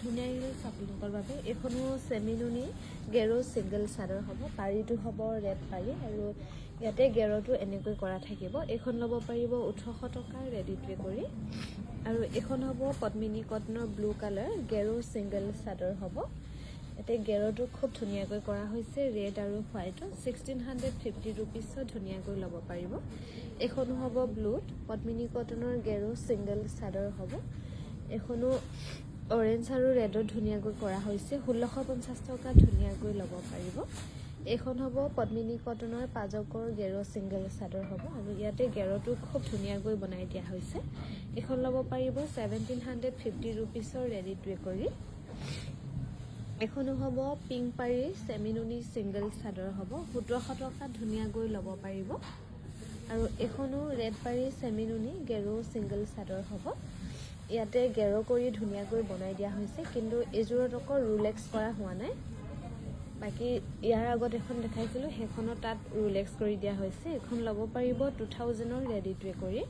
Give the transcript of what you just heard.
ধুনীয়া আহিছে আপোনালোকৰ বাবে। এইখনো চেমিনুনি গেৰো ছিংগল চাদৰ হ'ব। পাৰীটো হ'ব ৰেড পাৰী আৰু ইয়াতে গেৰটো এনেকৈ কৰা থাকিব। এইখন ল'ব পাৰিব 1800 টকা ৰেডি টু কৰি। আৰু এইখন হ'ব পদ্মিনী কটনৰ ব্লু কালাৰ গেৰো ছিংগল চাদৰ হ'ব। ইয়াতে গেৰটো খুব ধুনীয়াকৈ কৰা হৈছে ৰেড আৰু হোৱাইটত 1650 ৰুপিছত ধুনীয়াকৈ ল'ব পাৰিব। এইখনো হ'ব ব্লুত পদ্মিনী কটনৰ গেৰো ছিংগল চাদৰ হ'ব। এইখনো অৰেঞ্জ আৰু ৰেডত ধুনীয়াকৈ কৰা হৈছে 1650 টকা ধুনীয়াকৈ ল'ব পাৰিব। এইখন হ'ব পদ্মিনী কটনৰ পাজকৰ গেৰো ছিংগল চাদৰ হ'ব আৰু ইয়াতে গেৰটো খুব ধুনীয়াকৈ বনাই দিয়া হৈছে। এইখন ল'ব পাৰিব 1750 ৰুপিছৰ ৰেডি টু কৰি। এখনো হ'ব পিংক পাৰী চেমিনুনি ছিংগল চাদৰ হ'ব 1700 টকা ধুনীয়াকৈ ল'ব পাৰিব। আৰু এইখনো ৰেড পাৰী চেমিনুনি গেৰো ছিংগল চাদৰ হ'ব। ইয়াতে গেৰো কৰি ধুনীয়াকৈ বনাই দিয়া হৈছে, কিন্তু এইযোৰত আকৌ ৰুলেক্স কৰা হোৱা নাই। বাকী ইয়াৰ আগত এখন দেখাইছিলোঁ সেইখনত তাত ৰুলেক্স কৰি দিয়া হৈছে। এইখন ল'ব পাৰিব 2000ৰ ৰেডি টু কৰি।